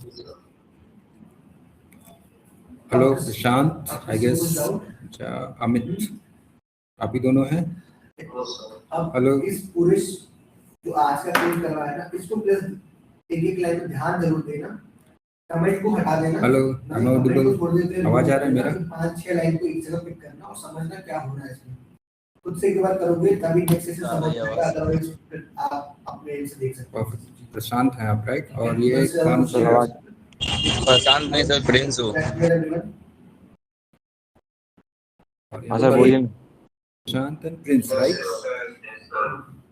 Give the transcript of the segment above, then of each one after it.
Hello Prashant, I guess Amit, आप ही दोनों हैं। हेलो, इस पूरे जो आज का ट्रेन कर रहा है ना, इसको प्लस एक लाइन पे ध्यान जरूर देना, कमेंट को हटा देना। हेलो, आवाज आ रहा है मेरा? 5-6 लाइन को एक जगह पिक करना और समझना क्या हो रहा है इसमें। खुद से एक बार करोगे तभी नेक्स्ट से समझ आएगा, अदरवाइज आप अपने से देख सकते हो। प्रशांत हैं आप, राइट? और ये कौन सा आवाज? प्रशांत नहीं सर, प्रिंस हो। सर बोलिए। Prashant and Prince, right?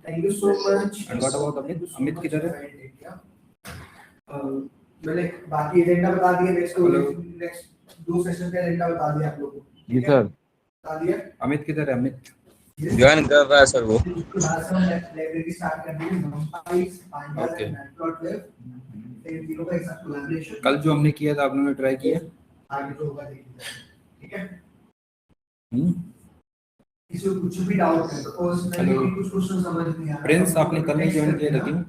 Thank you so much. And what about Amit? Amit किधर है? मैंने बाकी एजेंडा बता दिया, नेक्स्ट 2 सेशन का एजेंडा बता दिया आप लोगों को। जी सर, बता दिया। अमित किधर है? अमित ज्वाइन कर रहा है सर वो। लाइब्रेरी स्टार्ट कर दी, ओके। तीनों का एक साथ कोलैबोरेशन। कल जो हमने किया था, आप लोगों ने ट्राई किया? आगे जो होगा देखिए, ठीक है। किसी को कुछ भी डाउट है तो पर्सनली कुछ क्वेश्चन समझ नहीं आ रहा। प्रिंस, आपने कल नहीं ज्वाइन किया था क्यों?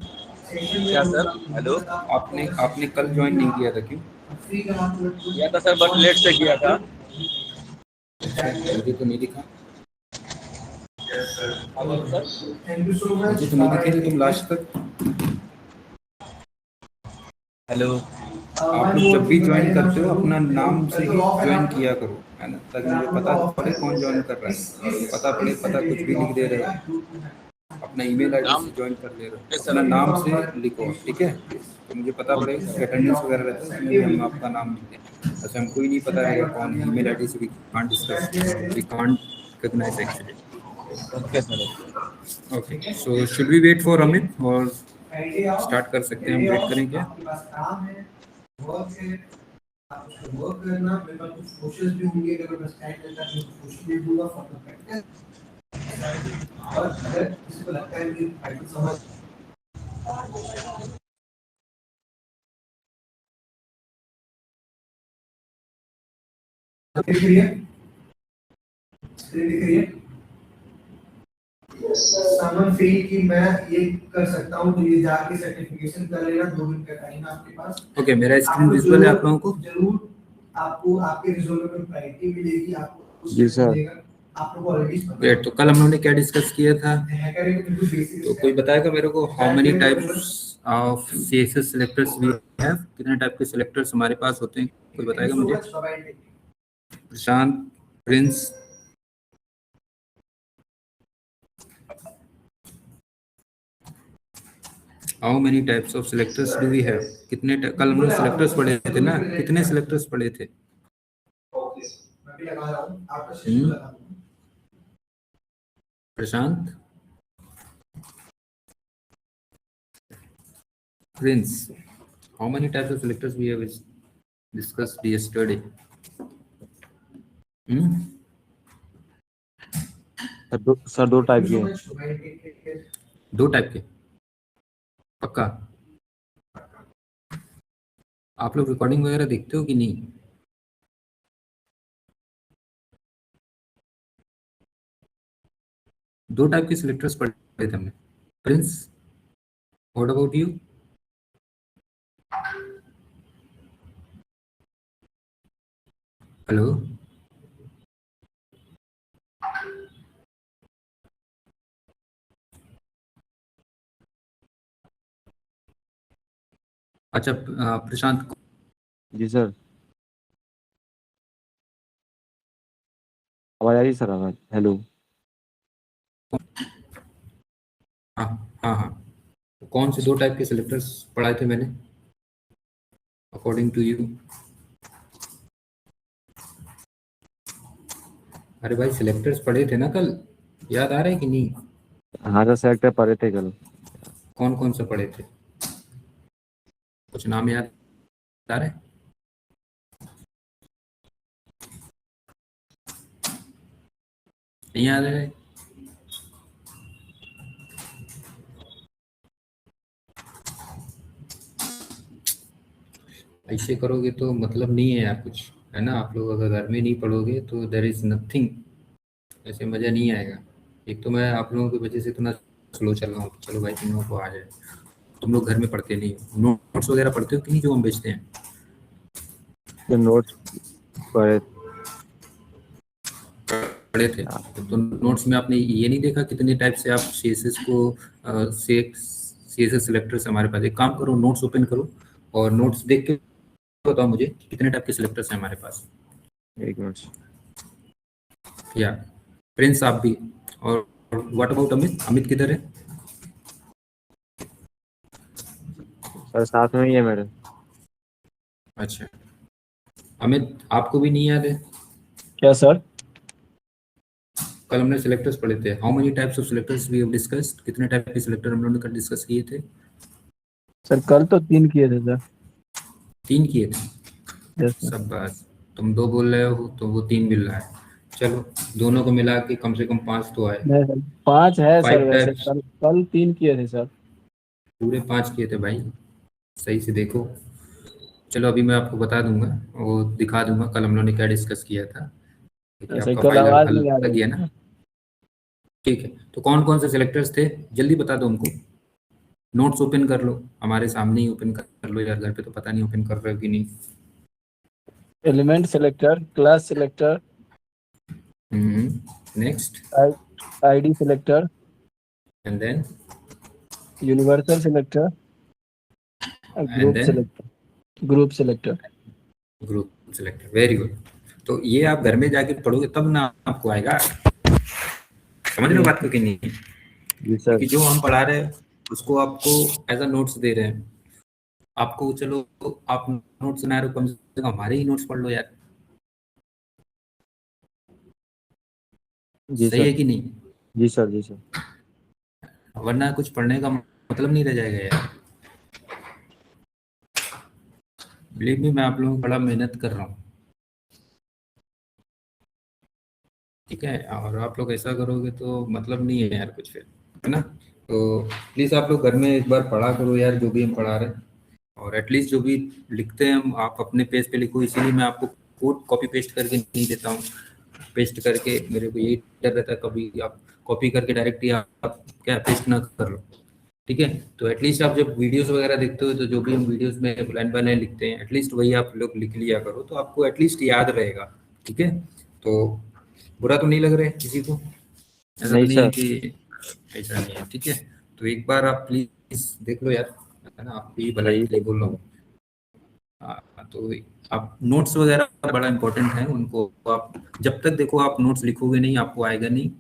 क्या सर? हेलो, आपने कल ज्वाइन नहीं किया था क्यों? किया था सर, बट लेट से किया था। मुझे तो नहीं दिखा। Thank you so much. मुझे तो नहीं दिखे थे तुम लास्ट तक। हेलो, आप लोग जब भी ज्वाइन करते हो अपना नाम से ही ज्वाइन किया करो, है ना, ताकि मुझे पता पड़े कौन ज्वाइन कर रहा है। पता कुछ भी लिख दे रहे हो, अपना ईमेल आईडी से ज्वाइन कर ले रहे हो, अपना नाम से लिखो, ठीक है? तो मुझे पता पड़े अटेंडेंस वगैरह रहता है उसमें हम आपका नाम लिखते हैं। अच्छा, हमको ही नहीं पता रहेगा कौन है। ईमेल आईडी से we can't discuss, we can't recognise actually. Okay sir. Okay, so should we wait for Amit और स्टार्ट कर सकते हैं? हम वेट करें क्या? आपके पास काम है, वर्क है, आप उसको वर्क करना। मेरे पास कुछ कोशिश भी होंगे, अगर मैं टाइम मिलता है तो कोशिश भी दूंगा फॉर द प्रैक्टिस। और अगर किसी को लगता है कि आईटी समझ दिख रही है, स्क्रीन दिख रही है, समन फील कि मैं ये कर सकता हूँ, तो ये जाके सर्टिफिकेशन कर लेना। 2 दिन का टाइम है आपके पास। ओके, मेरा स्क्रीन विजुअल है आप लोगों को? जरूर आपको आपके रिज्यूमे में प्रायोरिटी मिलेगी, आपको। जी सर। आप लोगों को ऑलरेडी ग्रेट। तो कल हम लोगों ने क्या डिस्कस किया था? तो कोई बताएगा मेरे को, how many types of CSS selectors we have? कितने टाइप के सिलेक्टर्स हमारे पास होते हैं? कोई बताएगा मुझे? Prashant, Prince? How many types of selectors do we have? कितने कल हम लोग सिलेक्टर्स पढ़े थे ना, कितने सिलेक्टर्स पढ़े थे? प्रशांत, Prince, how many types of selectors we have discussed yesterday? Sir 2 type के। 2 टाइप के? पक्का? आप लोग रिकॉर्डिंग वगैरह देखते हो कि नहीं? दो टाइप के सिलेक्टर्स पढ़े थे हमने। Prince, what about you? Hello, अच्छा प्रशांत। जी सर, आवाज आ रही सर? आवाज, हेलो। हाँ हाँ हाँ, कौन से 2 टाइप के सिलेक्टर्स पढ़ाए थे मैंने अकॉर्डिंग टू यू? अरे भाई, सिलेक्टर्स पढ़े थे ना कल, याद आ रहा है कि नहीं? हाँ सर, सेलेक्टर पढ़े थे कल। कौन कौन सा पढ़े थे? कुछ नाम याद आ रहे? नहीं याद आ रहे? ऐसे करोगे तो मतलब नहीं है यार कुछ, है ना? आप लोग अगर घर में नहीं पढ़ोगे तो देयर इज नथिंग, ऐसे मज़ा नहीं आएगा। एक तो मैं आप लोगों की वजह से इतना स्लो चल रहा हूँ, चलो भाई तुम लोगों को आ जाए। तुम लोग घर में पढ़ते नहीं हो, नोट्स वगैरह पढ़ते हो कि नहीं जो हम बेचते हैं? ये नोट्स पढ़े। पढ़े थे। तो नोट्स में आपने ये नहीं देखा कितने टाइप से आप सीएसएस को सीएसएस सिलेक्टर्स हमारे पास, एक काम करो नोट्स ओपन करो और नोट्स देख के बताओ मुझे कितने टाइप के सिलेक्टर्स हैं हमारे पास। एक मिनट। या प्रिंस आप भी, और व्हाट अबाउट अमित? अमित किधर है? सर साथ में ही है मेरे। अच्छा अमित, आपको भी नहीं याद है? क्या सर? कल हमने सिलेक्टर्स पढ़े थे, how many types of selectors we have discussed, कितने टाइप के सिलेक्टर हम लोगों ने कल डिस्कस किए थे? सर कल तो 3 किए थे सर। 3 किए थे। Yes sir. सब बात, तुम 2 बोल रहे हो तो वो 3 मिल रहा है। चलो दोनों को मिला के कम से कम 5 तो आए। नहीं सर 5 है सर, 5 वैसे टाइप्स, कल कल 3 किए थे सर। पूरे 5 किए थे भाई, सही से देखो। चलो अभी मैं आपको बता दूंगा, वो दिखा दूंगा कल हम लोगों ने क्या डिस्कस किया था, कि ऐसे आपका कल फाइल आवाज हल नहीं आ लग रही गया ना? ठीक है, तो कौन कौन से सिलेक्टर्स थे जल्दी बता दो हमको। नोट्स ओपन कर लो, हमारे सामने ही ओपन कर लो यार, घर पे तो पता नहीं ओपन कर रहे हो कि नहीं। Element selector, class selector, next, ID selector, and then, universal selector, and group then selector, group selector. Group selector, very good. तो ये आप घर में जाके पढ़ोगे तब ना आपको आएगा, समझ रहे हो बात को कि नहीं? जी सर। क्योंकि जो हम पढ़ा रहे हैं उसको आपको एज अ नोट्स दे रहे हैं आपको। चलो आप नोट्स बना रहे हो, कम से कम हमारे ही नोट्स पढ़ लो यार, जी सही सर। है कि नहीं? जी सर। जी सर। वरना कुछ पढ़ने का मतलब नहीं रह जाएगा यार। बिलीव मी, मैं आप लोगों को बड़ा मेहनत कर रहा हूँ, ठीक है? और आप लोग ऐसा करोगे तो मतलब नहीं है यार कुछ, फिर है ना? तो प्लीज़ आप लोग घर में एक बार पढ़ा करो यार जो भी हम पढ़ा रहे हैं, और एटलीस्ट जो भी लिखते हैं हम आप अपने पेज पे लिखो। इसीलिए मैं आपको कोड कॉपी पेस्ट करके नहीं देता हूँ, पेस्ट करके मेरे को यही डर रहता है कभी आप कॉपी करके डायरेक्ट ही आप क्या पेस्ट ना कर लो, ठीक है? तो एटलीस्ट आप जब वीडियोस वगैरह देखते हो तो जो भी हम वीडियोस में लाइन बाय लाइन लिखते हैं एटलीस्ट वही आप लोग लिख लिया करो, तो आपको एटलीस्ट याद रहेगा, ठीक है? तो बुरा तो नहीं लग रहा है किसी को? ऐसा तो नहीं नहीं है सर। कि ऐसा नहीं है, ठीक है? तो एक बार आप प्लीज देख लो यार, है ना? आपकी भलाई सही के लिए बोल रहा हूँ। तो आप नोट्स वगैरह बड़ा इंपॉर्टेंट है, उनको आप जब तक देखो आप नोट्स लिखोगे नहीं आपको आएगा नहीं।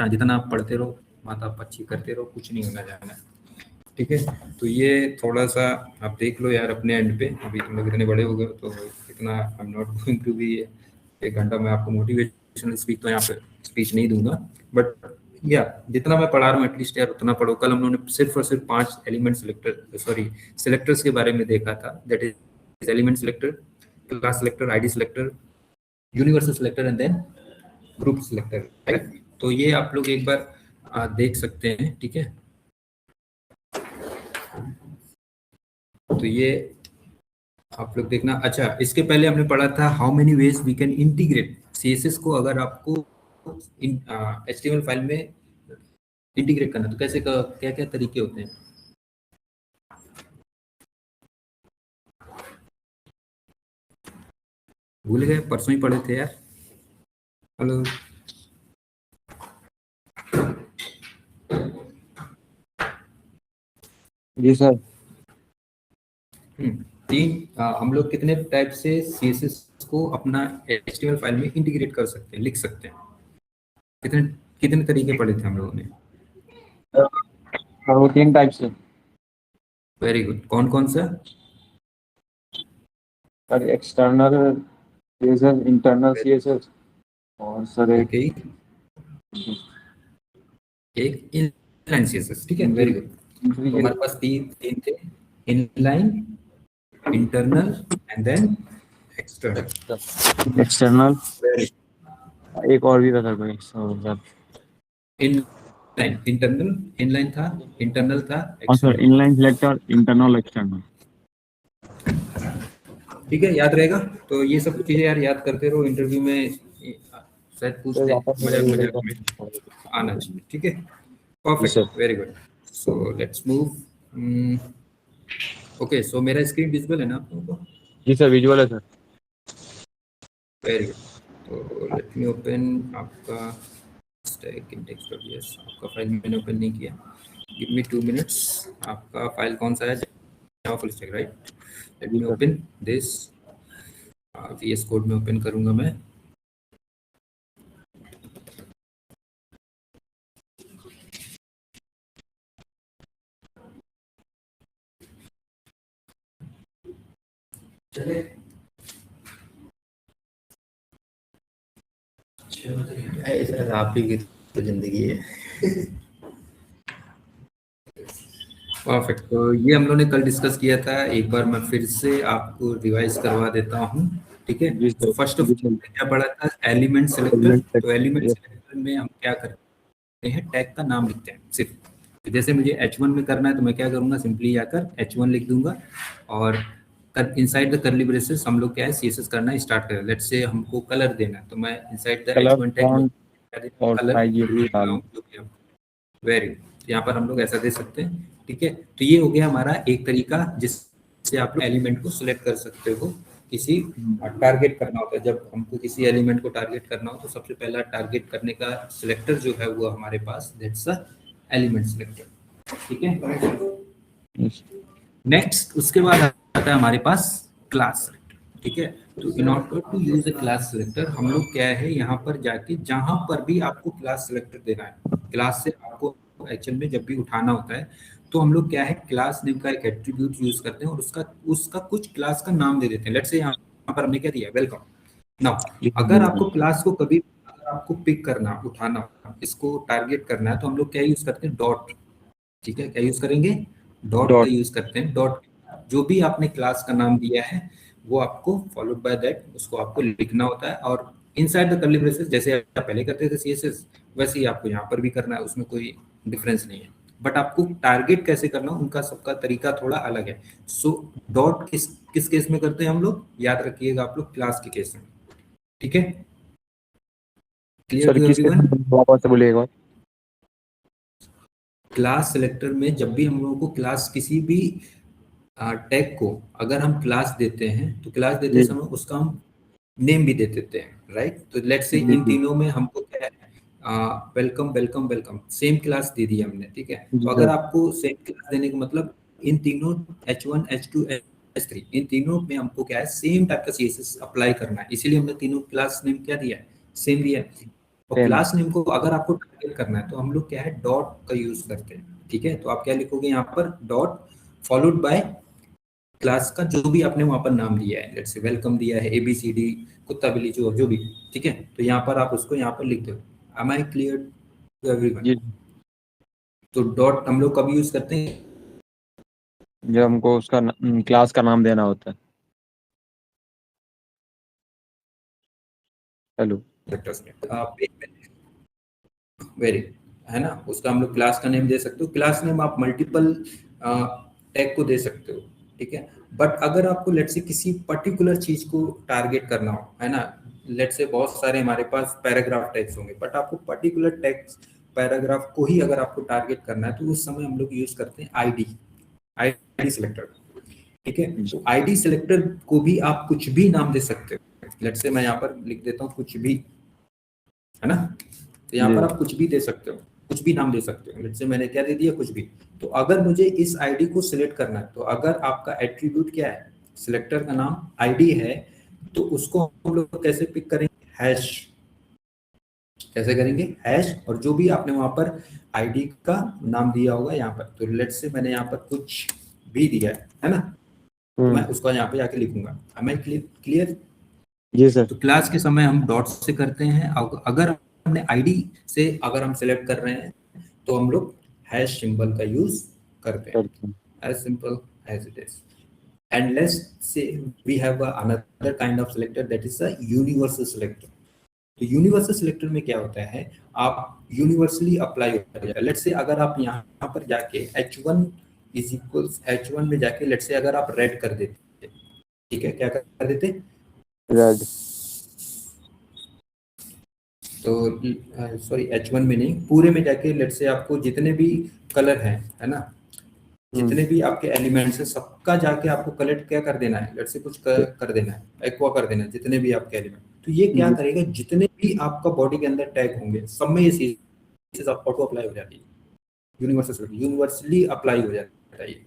जितना आप पढ़ते रहो, माता पच्ची करते रहो, कुछ नहीं होना जाना, ठीक है? तो ये थोड़ा सा आप देख लो यार अपने एंड पे। अभी तुम लोग इतने बड़े हो गए तो इतना I am not going to be 1 घंटा मैं आपको मोटिवेशनल स्पीच तो यहाँ पे स्पीच नहीं दूंगा, बट या जितना मैं पढ़ा रहा हूँ एटलीस्ट यार उतना पढ़ो। कल हम लोगों ने सिर्फ और सिर्फ 5 एलिमेंट सिलेक्टर सॉरी सिलेक्टर्स के बारे में देखा था, that is element selector, class selector, ID selector, universal selector and then group selector, right? तो ये आप लोग एक बार देख सकते हैं, ठीक है? तो ये आप लोग देखना। अच्छा, इसके पहले हमने पढ़ा था how many ways we can integrate CSS को। अगर आपको एचटीएमएल फाइल में इंटीग्रेट करना तो कैसे, क्या क्या तरीके होते हैं? भूल गए? परसों ही पढ़े थे यार। हेलो, जी सर। हम लोग कितने टाइप से सीएसएस को अपना एचटीएमएल फाइल में इंटीग्रेट कर सकते हैं, लिख सकते हैं? कितने कितने तरीके पढ़े थे हम लोगों ने? सर वो 3 टाइप से। वेरी गुड, कौन कौन सा? Sir external CSS, internal CSS, और सर एक ओके, एक इनलाइन सीएसएस, ठीक है? Very good. तो हमारे पास तीन तीन थे, inline, internal and then external. External. Very एक और भी था सर कोई सर। इनलाइन, इंटरनल, इनलाइन था, इंटरनल था, और sir external, inline selector, internal, external. ठीक है? याद रहेगा? तो ये सब चीजें यार याद करते रहो, इंटरव्यू में शायद पूछते, मजाक मजाक में आना चाहिए, ठीक है? जी sir. Perfect, very good. So let's move okay, so मेरा स्क्रीन विजिबल है ना आप लोगों को? जी सर, विजुअल है सर। Very good. तो लेट मी ओपन आपका स्टैक index.js। आपका फाइल मैंने ओपन नहीं किया, गिव मी 2 मिनट्स। आपका फाइल कौन सा है? Java full stack, right? Let जी me sir. Open this. VS code में ओपन करूंगा मैं। चले ऐसा आप ही की तो जिंदगी है। परफेक्ट। तो ये हम लोगों ने कल डिस्कस किया था, एक बार मैं फिर से आपको रिवाइज करवा देता हूँ, ठीक है? जी तो सर। फर्स्ट ऑफ जी ऑल सर। क्या पढ़ा था? Element selector. एलिमेंट तो एलिमेंट यस। सेलेक्टर में हम क्या करते हैं? टैग का नाम लिखते हैं सिर्फ। जैसे मुझे H1 में करना है तो मैं क्या करूंगा? सिंपली आकर H1 लिख दूंगा और इनसाइड द कर्ली ब्रेसेस हम लोग क्या है, CSS करना स्टार्ट करें। लेट्स से हमको कलर देना है तो मैं inside the colour, H1 tag में फॉन्ट और कलर साइज ये ब्लू डाल। जो भी है। Very good. यहाँ पर हम लोग ऐसा दे सकते हैं, ठीक है? तो ये हो गया हमारा एक तरीका जिससे आप लोग एलिमेंट को सिलेक्ट कर सकते हो। किसी टारगेट करना होता है, जब हमको किसी एलिमेंट को टारगेट करना हो तो सबसे पहला टारगेट करने का सिलेक्टर जो है वो हमारे पास, दैट्स अ एलिमेंट सिलेक्टर, ठीक है? यस। नेक्स्ट उसके बाद आता है हमारे पास क्लास सेलेक्टर, ठीक है? तो in order to use a class selector हम लोग क्या है, यहाँ पर जाके जहां पर भी आपको क्लास सेलेक्टर देना है, क्लास से आपको एक्चुअल में जब भी उठाना होता है तो हम लोग क्या है, क्लास नेम का एक एट्रीब्यूट यूज करते हैं और उसका उसका कुछ क्लास का नाम दे देते हैं। लेट्स से यहाँ पर हमने क्या दिया, वेलकम। नाउ अगर आपको क्लास को कभी अगर आपको पिक करना, उठाना, इसको टारगेट करना है तो हम लोग क्या यूज करते हैं? डॉट, ठीक है? क्या यूज करेंगे? डॉट का डॉट। यूज करते हैं। डॉट जो भी आपने क्लास का नाम दिया है वो आपको फॉलोड बाय दैट उसको आपको लिखना होता है और इनसाइड द कर्ली ब्रेसेस जैसे आप पहले करते थे CSS वैसे ही आपको यहाँ पर भी करना है, उसमें कोई डिफरेंस नहीं है। बट आपको टारगेट कैसे करना उनका सबका तरीका थोड़ा अलग है। सो डॉट किस किस केस में करते हैं हम लोग, याद रखिएगा आप लोग, क्लास के केस में, ठीक है? क्लियर सर टू किस एवरीवन? वापस से बोलिएगा। क्लास सेलेक्टर में जब भी हम लोगों को क्लास किसी भी टैग को अगर हम क्लास देते हैं तो क्लास देते जी समय उसका हम नेम भी दे देते हैं, राइट? तो लेट्स से जी इन जी तीनों में हमको क्या है, welcome welcome welcome same class दे दी हमने, ठीक है? जी तो अगर सर। आपको सेम क्लास देने का मतलब इन तीनों H1 H2 H3 इन तीनों में हमको क्या है, सेम टाइप का CSS अप्लाई करना है, इसीलिए हमने तीनों क्लास नेम क्या दिया है, सेम दिया है। और सेम। क्लास नेम को अगर आपको टारगेट करना है तो हम लोग क्या है, डॉट का यूज करते हैं, ठीक है? तो आप क्या लिखोगे यहाँ पर? डॉट फॉलोड बाय क्लास का जो भी आपने वहां पर नाम दिया है, लेट्स से वेलकम दिया है, ABCD, कुत्ता बिल्ली जो भी, ठीक है? तो यहाँ पर आप उसको यहाँ पर लिख दो। Am I clear to everyone? जी। तो डॉट हम लोग कब यूज करते हैं? जब हमको उसका क्लास का नाम देना होता है। हेलो। वेरी, है ना? उसका हम लोग क्लास का नेम दे सकते हो। क्लास नेम आप मल्टीपल टैग को दे सकते हो, ठीक है? बट अगर आपको लेट्स से किसी पर्टिकुलर चीज को टारगेट करना हो, है ना? लेट्स से बहुत सारे हमारे पास पैराग्राफ टैग्स होंगे बट आपको पर्टिकुलर टैग्स पैराग्राफ को ही अगर आपको टारगेट करना है तो उस समय हम लोग यूज करते हैं आईडी सिलेक्टर, ठीक है? तो आईडी सिलेक्टर को भी आप कुछ भी नाम दे सकते हो। लेट्स से मैं यहाँ पर लिख देता हूँ कुछ भी, है ना? तो यहाँ पर जी आप कुछ भी दे सकते हो, कुछ भी नाम दे सकते हो। लेट्स से मैंने क्या दे दिया, कुछ भी। तो अगर मुझे इस आईडी को सिलेक्ट करना है तो अगर आपका एट्रीब्यूट क्या है, सिलेक्टर का नाम आईडी है, तो उसको हम लोग कैसे पिक करेंगे? हैश। कैसे करेंगे? हैश। और जो भी आपने वहां पर आईडी का नाम दिया होगा यहाँ पर, तो लेट्स से मैंने यहाँ पर कुछ भी दिया है ना? तो मैं उसको यहाँ पे जाके लिखूंगा। am I clear? जी सर। तो क्लास के समय हम डॉट से करते हैं। अगर हमने आईडी से अगर हम सेलेक्ट कर रहे हैं तो हम लोग हैश सिंबल का यूज करते हैं, करते हैं। As simple as it is. And let's say we have another kind of selector, that is a universal selector. तो यूनिवर्सल सिलेक्टर में क्या होता है, आप यूनिवर्सली अप्लाई होता है। लेट्स से अगर आप यहाँ पर जाके H1 इज इक्वल्स H1 में जाके लेट्स से अगर आप रेड कर देते, ठीक है? क्या कर देते? रेड। तो सॉरी H1 में नहीं, पूरे में जाके लेट्स से आपको जितने भी कलर हैं, है ना? जितने भी आपके एलिमेंट्स है सबका जाके आपको कलेक्ट क्या कर देना है, लेट्स से कुछ कर देना है, एक्वा कर देना है जितने भी आपके एलिमेंट। तो ये क्या करेगा, जितने भी आपका बॉडी के अंदर टैग होंगे सब में ये चीज ऑटो अप्लाई हो जाती है, यूनिवर्सली अप्लाई हो जाता है ये,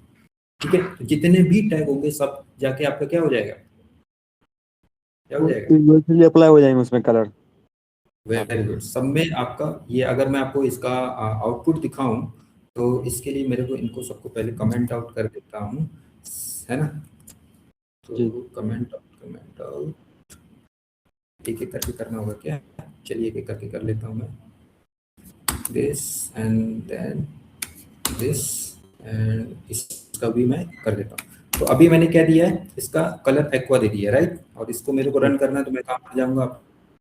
ठीक है। तो जितने भी टैग होंगे सब जाके आपका क्या हो जाएगा, क्या हो जाएगा, यूनिवर्सली अप्लाई हो जाएंगे उसमें कलर। Very good. सब में आपका ये, अगर मैं आपको इसका आउटपुट दिखाऊं तो इसके लिए मेरे को इनको सबको पहले कमेंट आउट कर देता हूं, है ना। तो जी। कमेंट आउट एक एक करके करना होगा क्या, चलिए एक एक करके कर लेता हूं मैं, this and then this and इसका भी मैं कर देता हूँ। तो अभी मैंने क्या दिया है, इसका कलर एक्वा दे दिया, राइट। और इसको मेरे को रन करना है तो मैं कहाँ पर जाऊंगा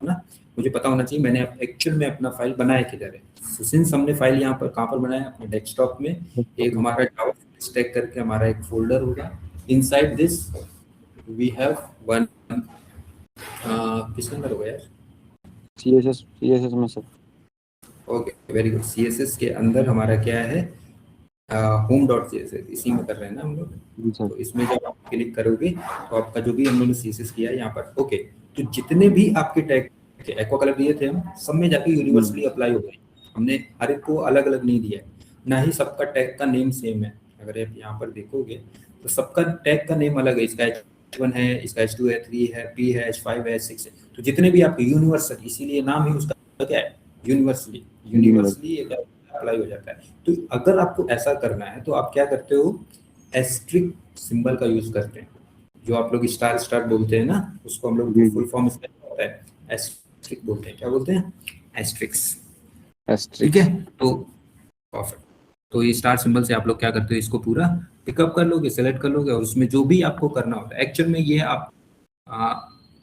ना, मुझे पता होना चाहिए मैंने एक्चुअल में अपना फाइल बनाया किधर है। तो सिंस हमने फाइल यहाँ पर कहाँ पर बनाया, अपने डेस्कटॉप में। एक हमारा जावा स्टैक करके हमारा एक फोल्डर होगा, inside this we have one, किस नंबर होगा यार, सीएसएस में सब। Okay very good. सीएसएस के अंदर हमारा क्या है, home.css, इसी में कर रहे हैं ना हम लोग। जी सर। तो इसमें जब आप क्लिक करोगे तो आपका जो भी हम लोगों ने सीएसएस किया है यहाँ पर, ओके। तो जितने भी आपके टैग एक्वा कलर दिए थे हम, सब में जाके यूनिवर्सली अप्लाई हो गए। हमने हर एक को अलग अलग नहीं दिया है, ना ही सबका टैग का नेम सेम है। अगर आप यहाँ पर देखोगे तो सबका टैग का नेम अलग है, इसका H1 है, इसका H2 है, 3 है, P है, H5 है, 6 है। तो जितने भी आपके यूनिवर्सल, इसीलिए नाम ही उसका क्या है, यूनिवर्सली अप्लाई हो जाता है। तो अगर आपको ऐसा करना है तो आप क्या करते हो, एस्ट्रिक सिंबल का यूज करते हैं, जो आप लोग स्टार स्टार बोलते हैं ना, उसको हम लोग फुल फॉर्म इसका होता है एस्ट्रिक बोलते हैं। क्या बोलते हैं, एस्ट्रिक्स, ठीक है। तो परफेक्ट। तो ये स्टार सिंबल से आप लोग क्या करते हो, इसको पूरा पिकअप कर लोगे, सेलेक्ट कर लोगे, और उसमें जो भी आपको करना होता है, एक्चुअल में ये आप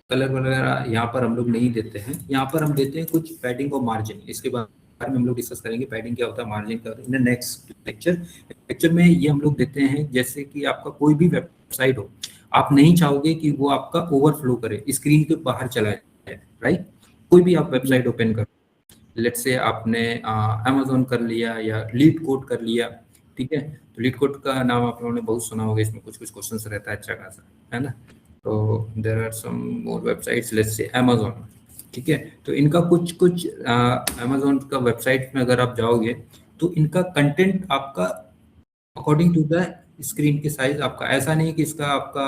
कलर वगैरह यहाँ पर हम लोग नहीं देते हैं, यहाँ पर हम देते हैं कुछ पैडिंग और मार्जिन। इसके बारे में हम लोग डिस्कस करेंगे, पैडिंग क्या होता है, मार्जिन क्या होता है, इन नेक्स्ट लेक्चर। लेक्चर में ये हम लोग देते हैं, जैसे कि आपका कोई भी वेबसाइट हो, आप नहीं चाहोगे कि वो आपका ओवरफ्लो करे, स्क्रीन के बाहर चला जाए, राइट। कोई भी आप वेबसाइट ओपन करो, लेट्स से आपने अमेज़न कर लिया या लीड कोड कर लिया, ठीक है। तो लीड कोड का नाम आप लोगों ने बहुत सुना होगा, इसमें कुछ कुछ क्वेश्चंस रहता है अच्छा खासा, है ना। तो there are some more websites, let's say Amazon, ठीक है। तो इनका कुछ कुछ अमेज़न का वेबसाइट में अगर आप जाओगे तो इनका कंटेंट आपका अकॉर्डिंग टू द स्क्रीन के साइज, आपका ऐसा नहीं कि इसका आपका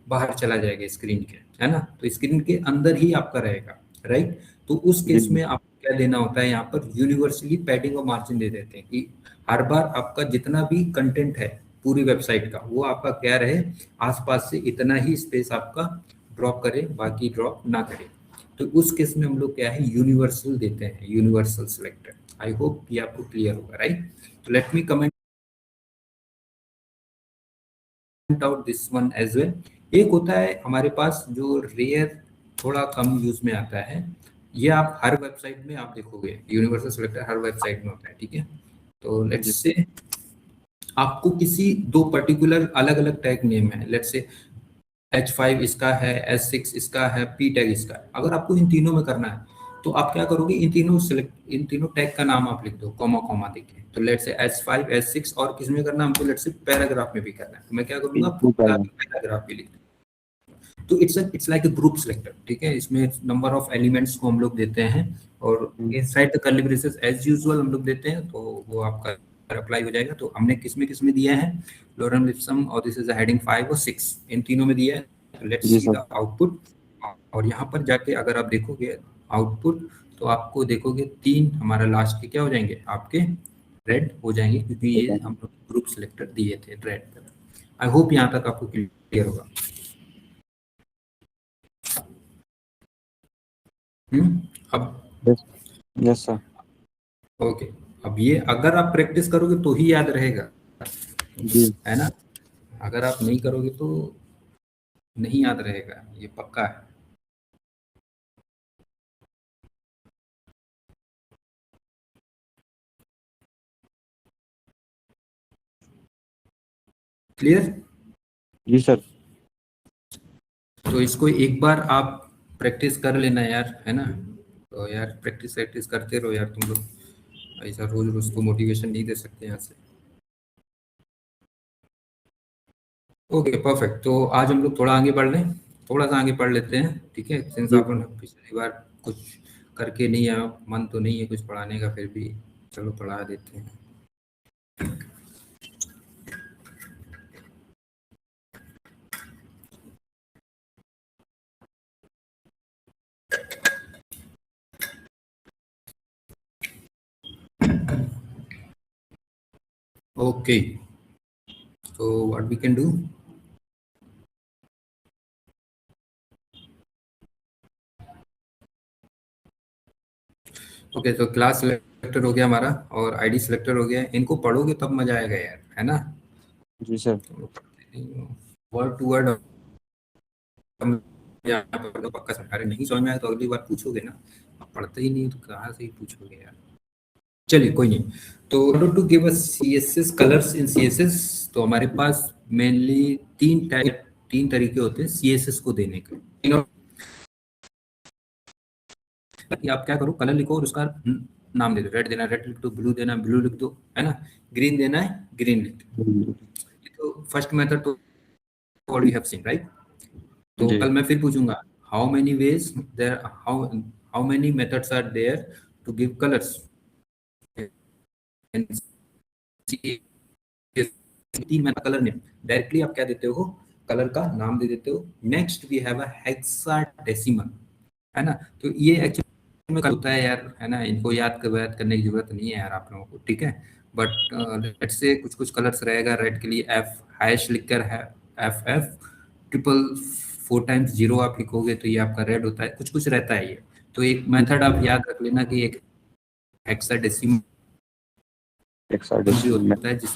बाहर चला जाएगा स्क्रीन के, है ना। तो स्क्रीन के अंदर ही आपका रहेगा, राइट। तो उस केस में आप क्या देना होता है, यहाँ पर यूनिवर्सली पैडिंग और मार्जिन दे देते हैं कि हर बार आपका जितना भी कंटेंट है पूरी वेबसाइट का, वो आपका क्या रहे, आसपास से इतना ही स्पेस आपका ड्रॉप करे, बाकी ड्रॉप ना करे। तो उस केस में हम लोग क्या है, यूनिवर्सल देते हैं, यूनिवर्सल सिलेक्टर। आई होप ये आपको क्लियर होगा, राइट। तो let me comment out this one as well. एक होता है हमारे पास जो रेयर, थोड़ा कम यूज में आता है, ये आप हर वेबसाइट में आप देखोगे, यूनिवर्सल सिलेक्टर हर वेबसाइट में होता है, ठीक है। तो लेट्स से आपको किसी दो पर्टिकुलर अलग अलग टैग नेम है, लेट्स से H5 इसका है, S6 इसका है, P टैग इसका है। अगर आपको इन तीनों में करना है तो आप क्या करोगे, इन तीनों टैग का नाम आप लिख दो, कॉमा कॉमा देके। तो लेट्स से S5 S6 और किस में करना है हमको, लेट्स से पैराग्राफ में भी करना है, तो मैं क्या करूंगा, पैराग्राफ भी लिख दूं। तो it's like a group selector, ठीक है। इसमें नंबर ऑफ एलिमेंट्स को हम लोग देते हैं, और inside the curly braces as usual हम लोग देते हैं, तो वो आपका अप्लाई हो जाएगा। तो हमने किस में दिया है, लोरम लिप्सम, और दिस इज द हेडिंग 5 और 6, इन तीनों में दिया है। तो लेट्स सी द आउटपुट। और यहाँ पर जाके अगर आप देखोगे आउटपुट, तो आपको देखोगे 3 हमारा लास्ट के क्या हो जाएंगे, आपके रेड हो जाएंगे, क्योंकि ये हम लोग ग्रुप सिलेक्टर दिए थे रेड कलर। आई होप यहाँ तक आपको क्लियर होगा। अब यस सर। ओके, अब ये अगर आप प्रैक्टिस करोगे तो ही याद रहेगा, है ना। अगर आप नहीं करोगे तो नहीं याद रहेगा, ये पक्का है। क्लियर? जी सर। तो इसको एक बार आप प्रैक्टिस कर लेना यार, है ना। तो यार प्रैक्टिस करते रहो यार, तुम लोग ऐसा रोज रोज को मोटिवेशन नहीं दे सकते यहाँ से। Okay perfect. तो आज हम लोग थोड़ा आगे बढ़ लें, थोड़ा सा आगे पढ़ लेते हैं, ठीक है। सिंस जी। आपने पिछली बार कुछ करके नहीं आया, मन तो नहीं है कुछ पढ़ाने का, फिर भी चलो पढ़ा देते हैं। Okay, so what we can do? Okay, तो क्लास सिलेक्टर हो गया हमारा और आईडी सिलेक्टर हो गया। इनको पढ़ोगे तब मजा आएगा यार, है ना। जी सर। वर्ड टू वर्ड यहाँ पर तो पक्का समझा रहे, नहीं समझ में आया तो अगली बार पूछोगे ना। आप पढ़ते ही नहीं तो कहाँ से ही पूछोगे यार। चलिए कोई नहीं। तो to give us CSS colours in CSS, तो हमारे पास मेनली तीन तरीके होते हैं सीएसएस को देने के। कि आप क्या करो, कलर लिखो और उसका नाम दे दो। रेड देना रेड लिख दो, ब्लू देना ब्लू लिख दो, है ना। ग्रीन देना है ग्रीन लिख दो। तो फर्स्ट मेथड तो ऑलरेडी हैव सीन, राइट। तो जी। कल मैं फिर पूछूंगा how many ways there, how many methods are there to give colours. तीन मेथड कलर नेम, डायरेक्टली आप क्या देते हो, कलर का नाम दे देते हो। Next we have a hexadecimal, है ना। तो ये एक्चुअली में होता है यार, है ना। इनको याद करने की जरूरत नहीं है यार आप लोगों को, ठीक है। बट लेट्स से कुछ कुछ कलर्स रहेगा। रेड के लिए एफ हैश लिखकर है, एफ एफ ट्रिपल 4 टाइम्स 0 आप लिखोगे तो ये आपका रेड होता है। कुछ कुछ रहता है ये। तो एक मेथड आप याद रख लेना कि एक हेक्साडेसिमल भी होता है, जिस,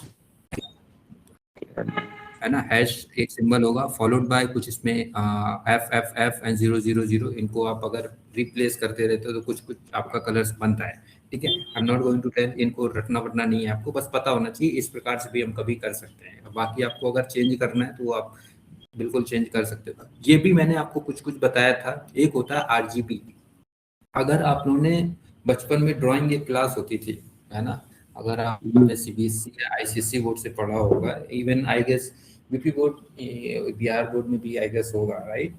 है ना। हैश एक सिंबल होगा फॉलोड बाय कुछ इसमें एफ एफ एफ एंड 000। इनको आप अगर रिप्लेस करते रहते हो तो कुछ कुछ आपका कलर्स बनता है, ठीक है। I am not going to tell, इनको रटना वटना नहीं है आपको, बस पता होना चाहिए। इस प्रकार से भी हम कभी कर सकते हैं। बाकी आपको अगर चेंज करना है तो आप बिल्कुल चेंज कर सकते हो। ये भी मैंने आपको कुछ कुछ बताया था। एक होता है आरजीबी। अगर आप लोगों ने बचपन में ड्राइंग एक क्लास होती थी, है ना। अगर आपने सीबीएसई या आईसीएसई बोर्ड से पढ़ा होगा, even I guess BP board, Bihar board में भी आई गेस होगा, राइट।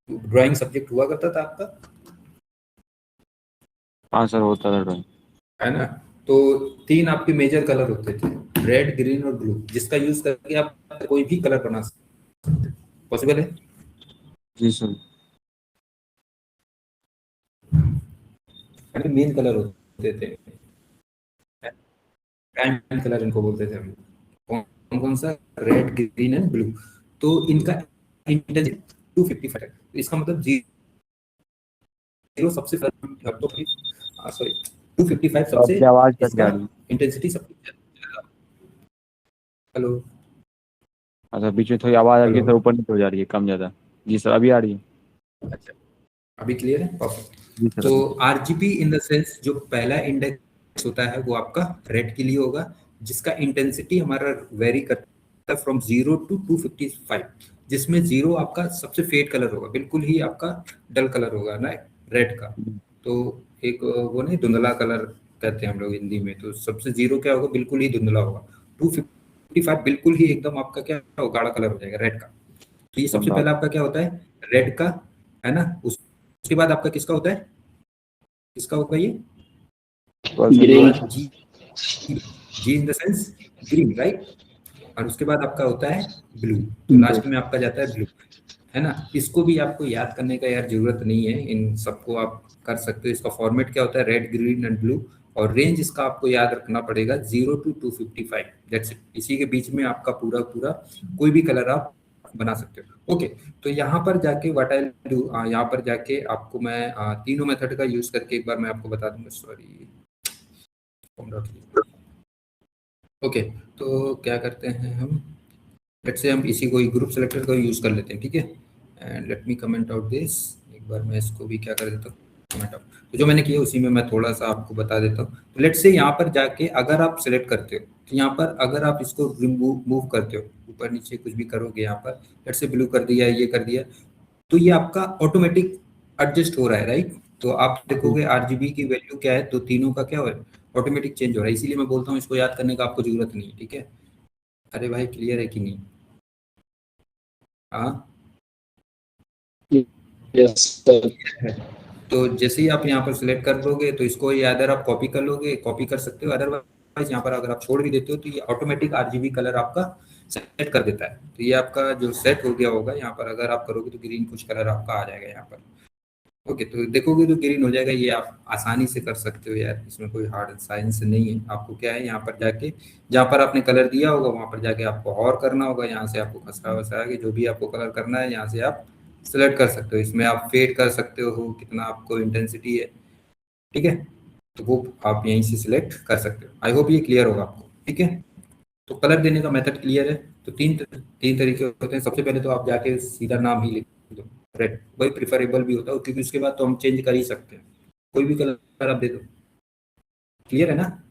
ड्राइंग सब्जेक्ट हुआ करता था आपका, हाँ सर होता था ड्राइंग। है ना। तो तीन आपके मेजर कलर होते थे, रेड ग्रीन और ब्लू, जिसका यूज करके आप कोई भी कलर बना सकते। पॉसिबल है। जी सर। मेन कलर होते थे, प्राइम कलर इनको बोलते थे हम। कौन कौन सा, रेड ग्रीन एंड ब्लू। तो इनका इंटेंसिटी 255 है। तो इसका मतलब जीरो सबसे सॉरी 255 सबसे आपकी आवाज कट इसका जा रही है। इंटेंसिटी सबसे ज्यादा। हेलो अच्छा बीच में थोड़ी आवाज आ रही है हेलो, सर, ऊपर नीचे हो जा रही है, कम ज्यादा। जी सर अभी आ रही है। अच्छा अभी क्लियर है, परफेक्ट। जी सर तो अभी। आरजीबी इन द सेंस, जो पहला इंडेक्स होता है वो आपका रेड के लिए होगा, जिसका इंटेंसिटी हमारा वेरी करता है फ्रॉम 0 to 255, जिसमें 0 आपका सबसे फेड कलर होगा, बिल्कुल ही आपका डल कलर होगा ना, रेड का। तो एक वो नहीं, धुंधला कलर कहते हैं हम लोग हिंदी में। तो सबसे 0 क्या होगा, बिल्कुल ही धुंधला होगा। 255 बिल्कुल ही एकदम आपका क्या होगा, गाढ़ा कलर हो जाएगा रेड का। तो ये सबसे पहला आपका क्या होता है, रेड का, है ना। उसके बाद आपका किसका होता है, किसका होगा ये, ग्रीन। जी, जी in the sense green, right. और उसके बाद आपका होता है ब्लू। तो लास्ट में आपका जाता है ब्लू, है ना। इसको भी आपको याद करने का यार जरूरत नहीं है, इन सबको आप कर सकते हो। इसका फॉर्मेट क्या होता है, रेड ग्रीन एंड ब्लू। और रेंज इसका आपको याद रखना पड़ेगा 0 to 255, दैट्स इट। इसी के बीच में आपका पूरा पूरा कोई भी कलर आप बना सकते हो। ओके, तो यहाँ पर जाके व्हाट आई डू, यहाँ पर जाके आपको मैं तीनों मेथड का यूज करके एक बार मैं आपको बता दूंगा। Sorry, okay. तो क्या करते हैं हम, लेट्स से हम इसी को ग्रुप सेलेक्टर का यूज कर लेते हैं, ठीक है। And let me comment out this. एक बार मैं इसको भी क्या कर देता हूँ, कमेंट आउट। तो जो मैंने किया उसी में मैं थोड़ा सा आपको बता देता हूँ। तो लेट्स से यहाँ पर जाके अगर आप सिलेक्ट करते हो, तो यहाँ पर अगर आप इसको रिमूव मूव करते हो, ऊपर नीचे कुछ भी करोगे, यहाँ पर लेट्स से ब्लू कर दिया, ये कर दिया, तो ये आपका ऑटोमेटिक एडजस्ट हो रहा है, राइट। तो आप देखोगे आरजीबी की वैल्यू क्या है, तो तीनों का क्या हो रहा है, ऑटोमेटिक चेंज हो रहा है। इसीलिए मैं बोलता हूँ इसको याद करने का आपको जरूरत नहीं है, ठीक है। अरे भाई क्लियर है कि नहीं। हाँ Yes, sir. तो जैसे ही आप यहाँ पर सिलेक्ट कर लोगे तो इसको ये अदर आप कॉपी कर लोगे, कॉपी कर सकते हो, अदरवाइज यहाँ पर अगर आप छोड़ भी देते हो तो ये ऑटोमेटिक आरजीबी कलर आपका सेट कर देता है। तो ये आपका जो सेट हो गया होगा यहाँ पर, अगर आप करोगे तो ग्रीन कुछ कलर आपका आ जाएगा यहाँ पर। ओके, तो देखोगे तो ग्रीन हो जाएगा। ये आप आसानी से कर सकते हो यार, इसमें कोई हार्ड साइंस नहीं है। आपको क्या है, यहाँ पर जाके जहाँ पर आपने कलर दिया होगा वहाँ पर जाके आपको और करना होगा। यहाँ से आपको खसरा वसरा के जो भी आपको कलर करना है यहाँ से आप सिलेक्ट कर सकते हो। इसमें आप फेड कर सकते हो कितना आपको इंटेंसिटी है, ठीक है, तो वो आप यहीं से सिलेक्ट कर सकते हो। आई होप ये क्लियर होगा आपको, ठीक है। तो कलर देने का मेथड क्लियर है। तो तीन तरीके होते हैं। सबसे पहले तो आप जाके सीधा नाम ही लिख दो, रेड, वही प्रिफरेबल भी होता है क्योंकि उसके बाद तो हम चेंज कर ही सकते हैं, कोई भी कलर आप दे दो। क्लियर है ना।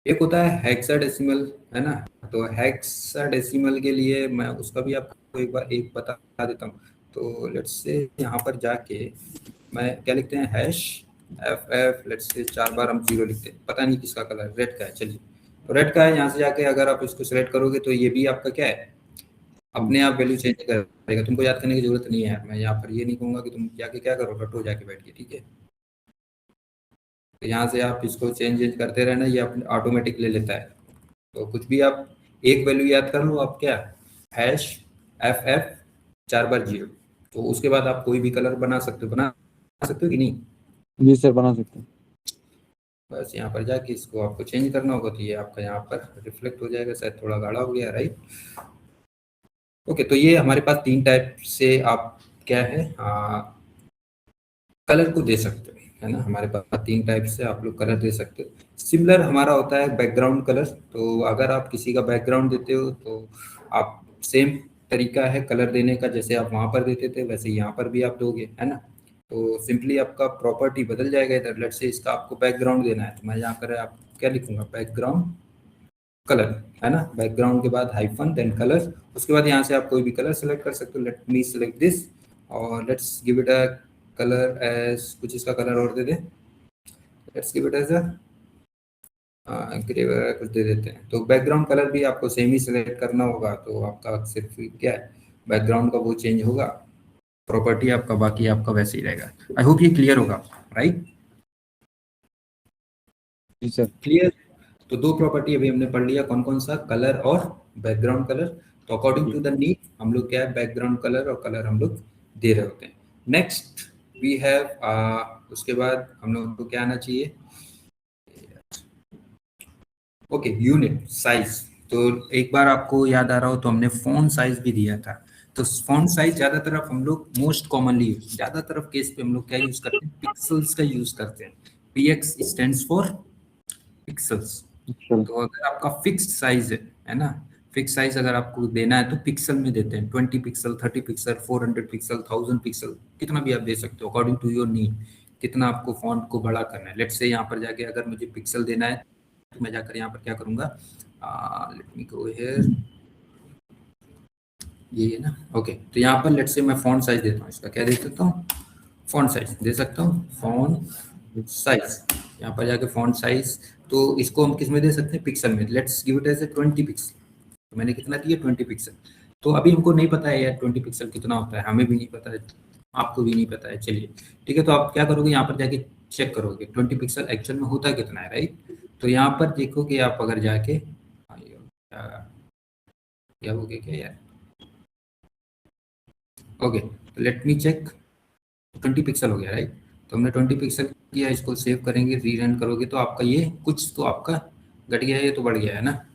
एक होता है हेक्साडेसिमल, है ना। तो हेक्साडेसिमल के लिए मैं उसका भी आपको एक बार एक बता देता हूँ। तो लेट्स से यहाँ पर जाके मैं क्या लिखते हैं, हैश FF, लेट्स से 4 बार हम 0 लिखते हैं। पता नहीं किसका कलर, रेड का है, चलिए तो रेड का है। यहाँ से जाके अगर आप इसको सिलेक्ट करोगे तो ये भी आपका क्या है, अपने आप वैल्यू चेंज करेगा। तुमको याद करने की जरूरत नहीं है यार। मैं यहाँ पर ये नहीं कहूँगा कि तुम जाके क्या करो, रटो जाके बैठ के, ठीक है। तो यहाँ से आप इसको चेंज करते रहना, ये अपने ऑटोमेटिक ले लेता है। तो कुछ भी आप एक वैल्यू याद कर लो, आप क्या, हैश FF 4 बार 0। तो उसके बाद आप कोई भी कलर बना सकते हो कि नहीं। जी सर, बना सकते हैं। बस यहाँ पर जाके इसको आपको चेंज करना होगा तो ये आपका यहाँ पर रिफ्लेक्ट हो जाएगा। शायद थोड़ा गाढ़ा हो गया, राइट। ओके, तो ये हमारे पास 3 टाइप से आप क्या है कलर को दे सकते हो, है ना। हमारे पास 3 टाइप से आप लोग कलर दे सकते हो। सिमिलर हमारा होता है बैकग्राउंड कलर। तो अगर आप किसी का बैकग्राउंड देते हो तो आप सेम तरीका है कलर देने का, जैसे आप वहां पर देते थे वैसे यहाँ पर भी आप दोगे, है ना। तो सिंपली आपका प्रॉपर्टी बदल जाएगा इधर। लेट से इसका आपको बैकग्राउंड देना है तो मैं यहाँ पर आप क्या लिखूंगा, बैकग्राउंड कलर, है ना। बैकग्राउंड के बाद हाइफन देन कलर। उसके बाद यहाँ से आप कोई भी कलर सेलेक्ट कर सकते हो। लेट मी सेलेक्ट दिस और let's give it a colour as, कुछ इसका कलर और दे दे। Let's give it as a grey वगैरह कुछ दे देते हैं। तो बैकग्राउंड कलर भी आपको सेम ही सिलेक्ट करना होगा। तो आपका सिर्फ क्या है, बैकग्राउंड का वो चेंज होगा, प्रॉपर्टी आपका बाकी आपका वैसे ही रहेगा। आई होप ये क्लियर होगा, राइट। जी सर। क्लियर। तो 2 प्रॉपर्टी अभी हमने पढ़ लिया, कौन कौन सा, कलर और बैकग्राउंड कलर। तो अकॉर्डिंग टू द नीड हम लोग क्या है, बैकग्राउंड कलर और कलर हम लोग दे रहे होते हैं। नेक्स्ट वी हैव उसके बाद हम लोग को क्या आना चाहिए, ओके, यूनिट साइज। तो एक बार आपको याद आ रहा हो तो हमने फॉन्ट साइज भी दिया था। तो फॉन्ट साइज ज्यादातर हम लोग मोस्ट कॉमनली ज्यादातर केस पे हम लोग क्या यूज करते हैं, पिक्सल्स का यूज करते हैं। PX stands for pixels. तो अगर आपका फिक्स्ड साइज है ना, फिक्स साइज अगर आपको देना है तो पिक्सल में देते हैं। 20 पिक्सल, 30 पिक्सल, 400 पिक्सल, 1000 पिक्सल, कितना भी आप दे सकते हो अकॉर्डिंग टू योर नीड, कितना आपको फॉन्ट को बड़ा करना है। लेट्स से यहाँ पर जाके अगर मुझे पिक्सल देना है तो मैं जाकर यहाँ पर क्या करूंगा, लेट मी गो हियर, ये है ना। ओके, तो यहाँ पर लेट्स से मैं फॉन्ट साइज देता हूँ। इसका क्या दे सकता हूँ, फॉन्ट साइज दे सकता हूँ, फॉन्ट साइज। यहाँ पर जाके फॉन्ट साइज, तो इसको हम किस में दे सकते हैं, पिक्सल में। Let's give it as 20 pixel. तो मैंने कितना दिया, 20 पिक्सल। तो अभी हमको नहीं पता है यार 20 पिक्सल कितना होता है, हमें भी नहीं पता है, आपको भी नहीं पता है। चलिए ठीक है, तो आप क्या करोगे, यहाँ पर जाके चेक करोगे 20 पिक्सल एक्चुअल में होता कितना है, राइट। तो यहाँ पर देखोगे आप अगर जाके क्या हो गया क्या यार, okay, let me check. 20 pixel हो गया, राइट। तो हमने 20 पिक्सल किया, इसको सेव करेंगे, री रन करोगे तो आपका ये कुछ तो आपका घट गया है, ये तो बढ़ गया है ना।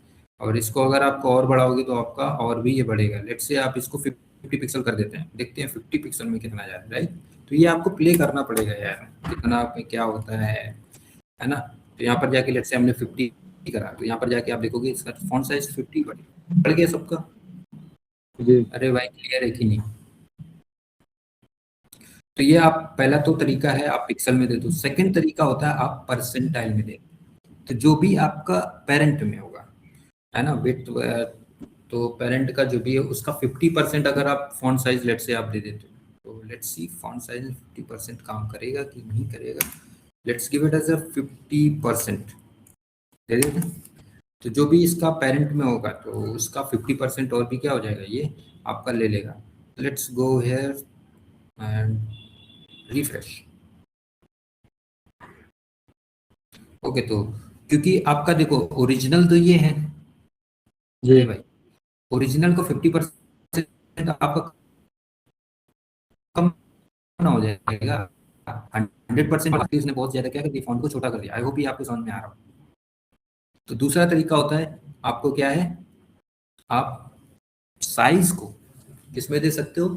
और इसको अगर आपको और बढ़ाओगे तो आपका और भी ये बढ़ेगा। लेट से आप इसको 50 पिक्सल कर देते हैं, देखते हैं 50 पिक्सल में कितना जा रहा है, राइट। तो ये आपको प्ले करना पड़ेगा यार, कितना में क्या होता है ना। तो यहाँ पर जाके लेट से हमने 50 करा, तो यहाँ पर जाके आप देखोगे इसका फॉन्ट साइज 50 बढ़ गया सबका। जी अरे भाई क्लियर है कि नहीं। तो ये आप पहला तो तरीका है आप पिक्सल में दे दो। सेकंड तरीका होता है आप परसेंटाइल में दे। तो जो भी आपका पेरेंट में होगा, है ना, विथ, तो पेरेंट का जो भी है उसका 50% अगर आप फॉन्ट साइज लेट से आप दे देते हो, तो लेट्स सी फॉन्ट साइज 50% काम करेगा कि नहीं करेगा। Let's give it as a 50% दे देते हैं। तो जो भी इसका पेरेंट में होगा तो उसका 50% और भी क्या हो जाएगा, ये आपका ले लेगा। Let's go here and refresh. Okay, तो क्योंकि आपका देखो ओरिजिनल तो ये है जी भाई, ओरिजिनल को 50% आपका कम ना हो जाएगा। 100% उसने बहुत ज्यादा क्या कर दिया, फॉन्ट को छोटा कर दिया। आई होप ये आपको समझ में आ रहा हो। तो दूसरा तरीका होता है आपको क्या है, आप साइज को किसमें दे सकते हो,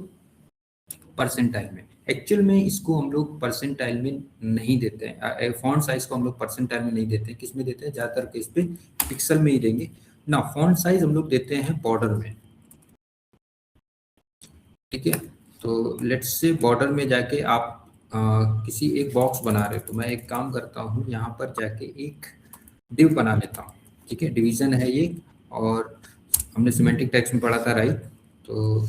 परसेंटाइल में। एक्चुअल में इसको हम लोग परसेंटाइल में नहीं देते हैं, फॉन्ट साइज को हम लोग परसेंटाइल में नहीं देते हैं। किस में देते हैं, ज्यादातर केस पे पिक्सल में ही देंगे ना। फॉन्ट साइज हम लोग देते हैं बॉर्डर में, ठीक है। तो लेट्स से बॉर्डर में जाके आप किसी एक बॉक्स बना रहे हो, तो मैं एक काम करता हूँ, यहाँ पर जाके एक डिव बना लेता हूँ, ठीक है। डिवीजन है ये, और हमने सिमेंटिक टेक्स्ट में पढ़ा था, राइट। तो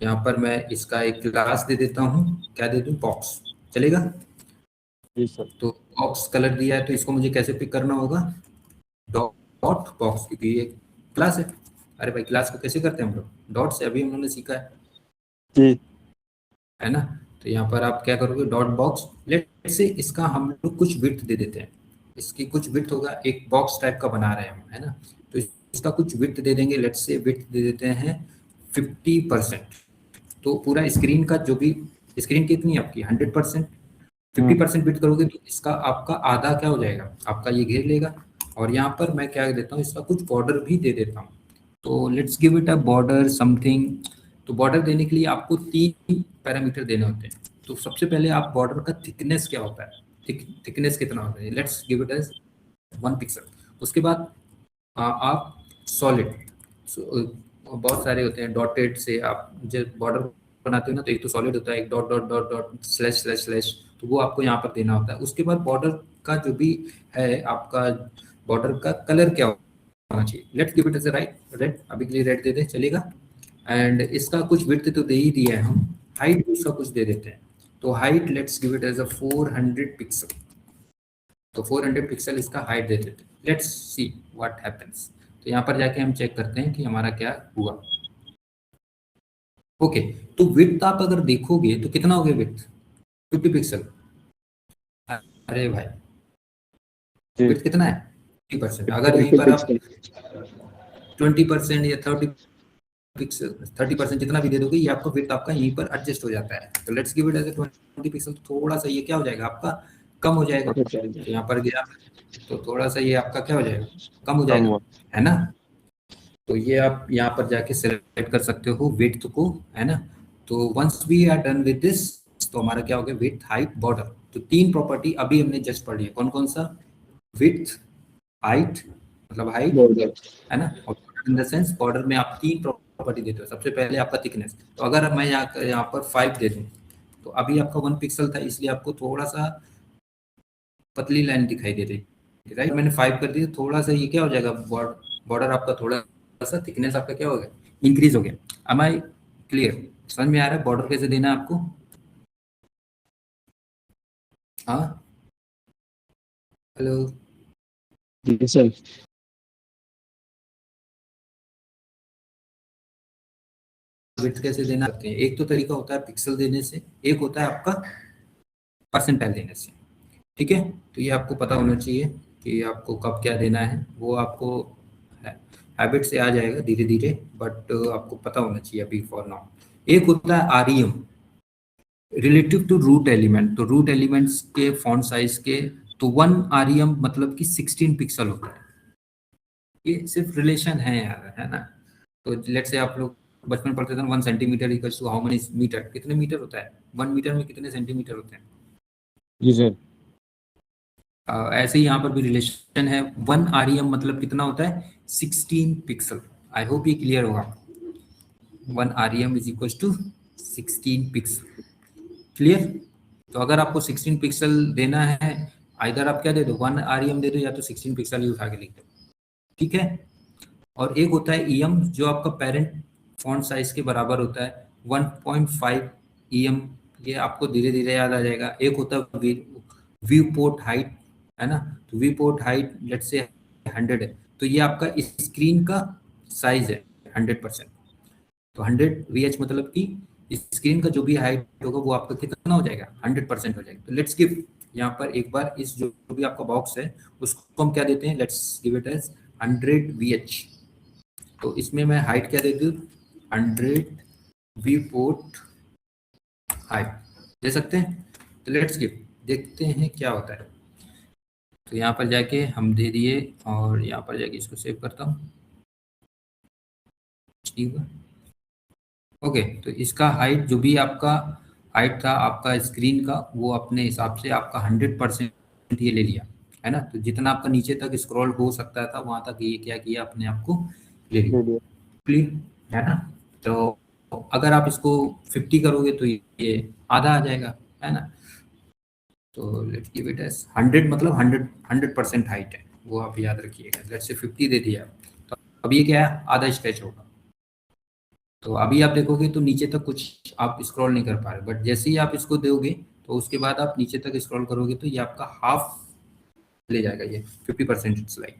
यहाँ पर मैं इसका एक क्लास दे देता हूँ, क्या दे दूँ, बॉक्स, चलेगा। जी सर। तो बॉक्स कलर दिया है, तो इसको मुझे कैसे पिक करना होगा, डॉट बॉक्स, क्योंकि ये क्लास है। अरे भाई, क्लास को कैसे करते हैं हम लोग, डॉट से, अभी हम लोगों ने सीखा जी है ना। तो यहाँ पर आप क्या करोगे, डॉट बॉक्स। लेट से इसका हम लोग कुछ विड्थ दे देते हैं, इसकी कुछ विड्थ होगा, एक बॉक्स टाइप का बना रहे हैं हम, है ना। तो इसका कुछ विड्थ दे देंगे, लेट से विड्थ दे देते हैं 50%। तो पूरा स्क्रीन का जो भी, स्क्रीन कितनी है आपकी 100%, 50% विड्थ करोगे तो इसका आपका आधा क्या हो जाएगा, आपका ये घेर लेगा। और यहाँ पर मैं क्या देता हूँ, इसका कुछ बॉर्डर भी दे देता हूँ। तो let's give it a border something. तो बॉर्डर देने के लिए आपको 3 पैरामीटर देने होते हैं। तो सबसे पहले आप बॉर्डर का थिकनेस क्या होता है, थिकनेस कितना होता है, let's give it as 1 pixel. उसके बाद आप सॉलिड, बहुत सारे होते हैं, डॉटेड से आप जब बॉर्डर बनाते हो ना, तो एक तो सॉलिड होता है, एक dot dot dot dot slash slash slash, तो वो आपको यहाँ पर देना होता है। उसके बाद बॉर्डर का जो भी है आपका, बॉर्डर का कलर क्या होना चाहिए, let's give it as right red, अभी के लिए रेड दे दे, चलेगा। एंड इसका कुछ विड्थ तो दे ही दिया है हम, हाइट भी उसका कुछ दे देते हैं। तो height let's give it as a 400 pixel. तो 400 पिक्सल इसका हाइट दे देते हैं। Let's see what happens. तो यहाँ पर जाके हम चेक करते हैं कि हमारा क्या हुआ। ओके, तो विड्थ आप अगर देखोगे तो कितना हो गया विड्थ, 50 पिक्सल। अरे भाई, जी विड्थ कितना है, 50%। अगर यहीं पर आप 20% या 30% जितना भी दे दोगे, ये आपको विड्थ आपका यहीं पर एडजस्ट हो जाता है। तो let's give it as 20 pixel. थोड़ा सा ये क्या हो जाएगा आपका, कम हो जाएगा। तो यहाँ पर गया तो थोड़ा सा ये आपका क्या हो जाएगा, कम हो जाएगा, है ना। तो ये आप यहाँ पर जाके सिलेक्ट कर सकते हो विड्थ को, है ना। तो once we are done with this, तो हमारा क्या हो गया, विड्थ, हाइट, बॉर्डर। तो 3 प्रॉपर्टी अभी हमने जस्ट पढ़ी है। कौन कौन सा, विड्थ, हाइट मतलब हाइट, है ना, और इन द सेंस बॉर्डर में आप 3 प्रॉपर्टी देते हो। सबसे पहले आपका थिकनेस, तो अगर मैं यहाँ पर 5 दे दूँ, तो अभी आपका 1 पिक्सल था, इसलिए आपको थोड़ा सा पतली लाइन दिखाई दे रही, राइट। मैंने 5 कर दिया, थोड़ा सा ये क्या हो जाएगा, बॉर्डर आपका थोड़ा सा थिकनेस आपका क्या हो गया, इंक्रीज हो गया। am I क्लियर, समझ में आ रहा है बॉर्डर कैसे देना है आपको, हाँ, हेलो, जी सर। विड्थ कैसे देना सकते हैं। एक तो तरीका होता है पिक्सल देने से, एक होता है आपका परसेंटाइल देने से, ठीक है। तो ये आपको पता होना चाहिए कि आपको कब क्या देना है, वो आपको हैबिट से आ जाएगा धीरे धीरे, बट आपको पता होना चाहिए अभी फॉर नाउ। एक होता है REM, relative to root element. तो रूट एलिमेंट्स के फॉन्ट साइज के, तो 1 आरईएम मतलब कि 16 पिक्सल होता है। ये सिर्फ रिलेशन है यार, है ना। तो लेट्स से आप लोग बचपन में पढ़ते थे 1 centimetre equals to how many metre, कितने मीटर होता है, 1 मीटर में कितने सेंटीमीटर होते हैं। जी सर। ऐसे ही यहाँ पर भी रिलेशन है, 1 आरईएम मतलब कितना होता है, 16 पिक्सल। आई होप ये क्लियर होगा। 1 REM is equal to 16 pixel, clear. तो अगर आपको 16 पिक्सल देना है, इधर आप क्या दे दो, 1 आरईएम दे दो, या तो 16 पिक्सल ही उठा के लिख दो, ठीक है। और एक होता है ईएम, जो आपका पेरेंट फॉन्ट साइज के बराबर होता है, 1.5 ईएम। ये आपको धीरे धीरे याद आ जाएगा। एक होता है व्यू पोर्ट हाइट, है ना। तो view port height let's say 100 है, तो ये आपका स्क्रीन का साइज है 100%। तो 100 VH मतलब कि स्क्रीन का जो भी हाइट होगा वो आपका कितना हो जाएगा, 100% हो जाएगा। तो लेट्स गिव यहाँ पर एक बार इस जो भी आपका बॉक्स है उसको हम क्या देते हैं, let's give it as 100 VH। तो इसमें मैं हाइट क्या देती हूँ, 100 viewport हाइट दे सकते हैं। तो लेट्स गिव, देखते हैं क्या होता है। तो यहाँ पर जाके हम दे दिए और यहाँ पर जाके इसको सेव करता हूँ। ठीक है, ओके। तो इसका हाइट जो भी आपका हाइट था आपका स्क्रीन का, वो अपने हिसाब से आपका 100% ये ले लिया है ना। तो जितना आपका नीचे तक स्क्रॉल हो सकता था वहां तक ये क्या किया, अपने आप को ले लिया, क्लियर है ना। तो अगर आप इसको 50 करोगे तो ये आधा आ जाएगा, है ना। तो लेट्स गिव इट एज 100 मतलब 100% हाइट है, वो आप याद रखिएगा। लेट्स से 50 दे दिया, तो अब ये क्या है, आधा स्ट्रेच होगा। तो अभी आप देखोगे तो नीचे तक कुछ आप स्क्रॉल नहीं कर पा रहे, बट जैसे ही आप इसको दोगे तो उसके बाद आप नीचे तक स्क्रॉल करोगे तो ये आपका हाफ ले जाएगा, ये 50% स्लाइड।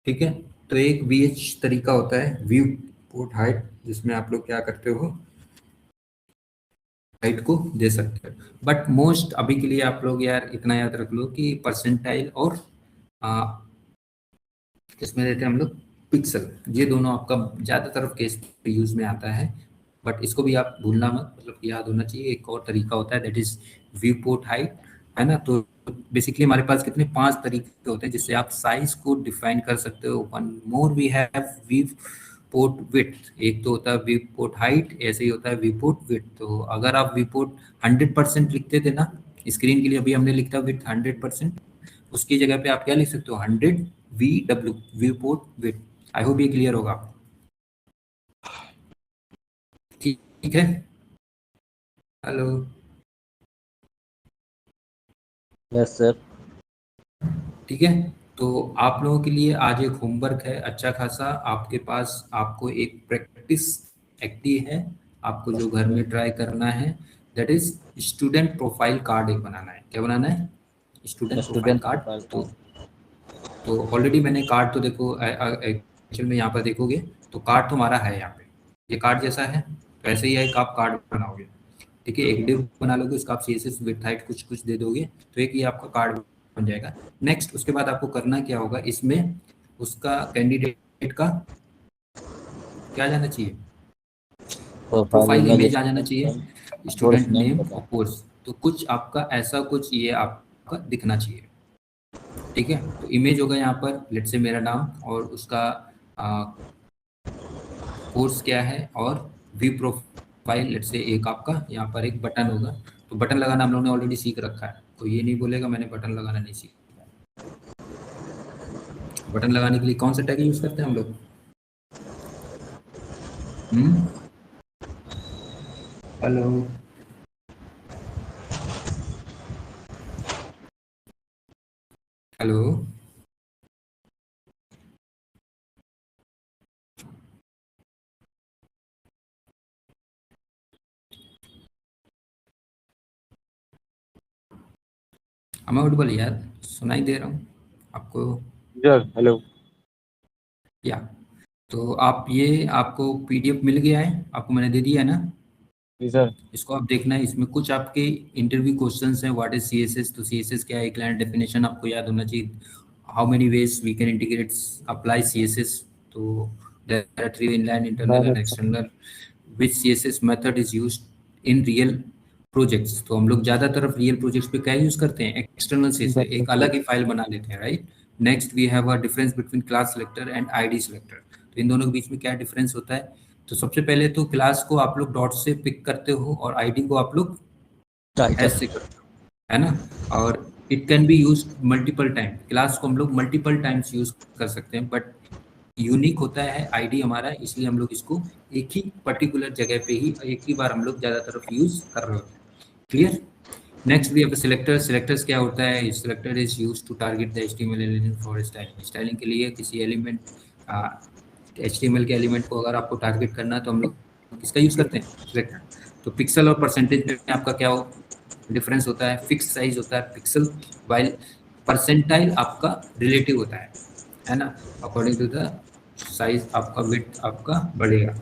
ठीक है, तो एक VH तरीका होता है व्यू पोर्ट हाइट, जिसमें आप लोग क्या करते हो, हाइट को दे सकते हो। बट मोस्ट अभी के लिए आप लोग यार इतना याद रख लो कि परसेंटाइल और इसमें देते हैं हम लोग पिक्सल, ये दोनों आपका ज़्यादातर केस पे यूज में आता है। बट इसको भी आप भूलना मत, मतलब याद होना चाहिए। एक और तरीका होता है that is view port height, है ना। तो बेसिकली हमारे पास कितने 5 तरीके होते हैं जिससे आप साइज को डिफाइन कर सकते हो। One more we have viewport width, एक तो होता है व्यू पोर्ट हाइट, ऐसे ही होता है व्यू पोर्ट विड्थ। तो अगर आप व्यू पोर्ट 100% लिखते थे ना स्क्रीन के लिए, अभी हमने लिखा विड्थ 100%, उसकी जगह पे आप क्या लिख सकते हो, 100 VW व्यू पोर्ट विड्थ। आई होप ये क्लियर होगा, ठीक है। Hello, yes sir. ठीक है। तो आप लोगों के लिए आज एक होमवर्क है अच्छा खासा आपके पास। आपको एक प्रैक्टिस एक्टिव है, आपको जो घर में ट्राई करना है, that is student profile card एक बनाना है। क्या बनाना है, स्टूडेंट प्रोफाइल कार्ड। तो ऑलरेडी मैंने कार्ड तो देखो एक्चुअल में यहाँ पर देखोगे तो कार्ड तो हमारा है यहाँ पे, ये कार्ड जैसा है। तो ऐसे ही एक आप कार्ड बनाओगे, ठीक है। एक डिव बना लोगे, उसका आप CSS विड्थ हाइट कुछ कुछ दे दोगे, तो एक ये आपका कार्ड बन जाएगा। नेक्स्ट उसके बाद आपको करना क्या होगा, इसमें उसका कैंडिडेट का क्या जाना चाहिए, प्रोफाइल इमेज आ जाना चाहिए, स्टूडेंट नेम और कोर्स। तो कुछ आपका ऐसा कुछ ये आपका दिखना चाहिए, ठीक है। तो इमेज होगा यहाँ पर लेट्स से मेरा नाम और उसका कोर्स क्या है, और व्यू प्रोफाइल लेट्स से एक आपका यहाँ पर एक बटन होगा। तो बटन लगाना हम लोगों ने ऑलरेडी सीख रखा है, तो ये नहीं बोलेगा मैंने बटन लगाना नहीं सीखा। बटन लगाने के लिए कौन सा टैग यूज करते हैं हम लोग, हेलो, हेलो, मैं ऑडिबल यार, सुनाई दे रहा हूँ आपको। हेलो, या तो आप ये आपको PDF मिल गया है, आपको मैंने दे दिया है ना। जी सर। इसको आप देखना है, इसमें कुछ आपके इंटरव्यू क्वेश्चंस हैं। व्हाट इज CSS, तो CSS क्या है, क्लाइंट डेफिनेशन आपको याद होना चाहिए। How many ways we can integrate apply CSS, तो there are 3 inline internal and external, which CSS method is used in real projects. तो हम लोग ज्यादातर रियल प्रोजेक्ट्स पे क्या यूज करते हैं, एक्सटर्नल CSS, एक अलग ही फाइल बना लेते हैं, right. Next we have a difference between class selector and ID selector. तो इन दोनों के बीच में क्या डिफरेंस होता है, तो सबसे पहले तो क्लास को आप लोग डॉट से पिक करते हो और ID को आप लोग हैश से करते हो, है ना। और it can be use multiple time, class को हम लोग मल्टीपल टाइम्स यूज कर सकते हैं, बट यूनिक होता है ID हमारा, इसलिए हम लोग इसको एक ही पर्टिकुलर जगह पे ही एक ही बार हम लोग ज्यादातर यूज कर रहे होते हैं, clear. Next we have selector. Selectors क्या होता है, selector is used to target the HTML element for styling. Styling के लिए किसी एलिमेंट HTML के एलिमेंट को अगर आपको टारगेट करना है तो हम लोग किसका यूज करते हैं, सिलेक्टर। तो पिक्सल और परसेंटेज में आपका क्या हो डिफरेंस होता है, फिक्स साइज होता है पिक्सल, वाइल परसेंटाइल आपका रिलेटिव होता है है ना, अकॉर्डिंग टू द साइज आपका विड्थ आपका बढ़ेगा।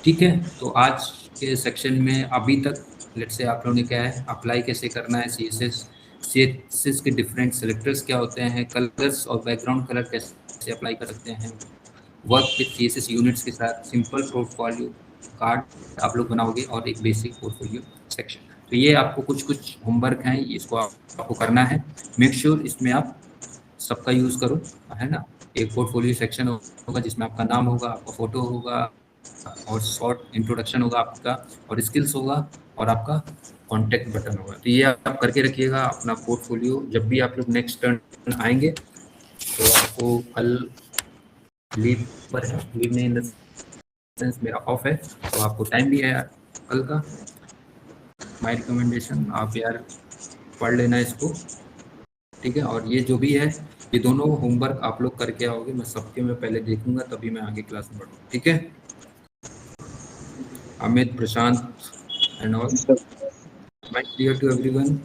ठीक है, तो आज के सेक्शन में अभी तक लेट्स से आप लोगों ने क्या है अप्लाई कैसे करना है, सीएसएस के डिफरेंट सेलेक्टर्स क्या होते हैं, कलर्स और बैकग्राउंड कलर कैसे अप्लाई कर सकते हैं, वर्क विद सीएसएस यूनिट्स के साथ सिंपल पोर्टफोलियो कार्ड आप लोग बनाओगे और एक बेसिक पोर्टफोलियो सेक्शन। तो ये आपको कुछ होमवर्क हैं, इसको आपको करना है। मेक श्योर इसमें आप सबका यूज़ करो, है ना। एक पोर्टफोलियो सेक्शन होगा जिसमें आपका नाम होगा, आपका फोटो होगा और शॉर्ट इंट्रोडक्शन होगा आपका, और स्किल्स होगा और आपका कॉन्टैक्ट बटन होगा। तो ये आप करके रखिएगा अपना पोर्टफोलियो। जब भी आप लोग नेक्स्ट टर्न आएंगे तो आपको कल लीव पर है, लीव नहीं इन द सेंस मेरा ऑफ है, तो आपको टाइम भी है यार कल का। माय रिकमेंडेशन आप यार पढ़ लेना इसको, ठीक है। और ये जो भी है ये दोनों होमवर्क आप लोग करके आओगे, मैं सबके में पहले देखूंगा तभी मैं आगे क्लास में बढ़ूँ, ठीक है। Amit, Prashant and all, my clear to everyone.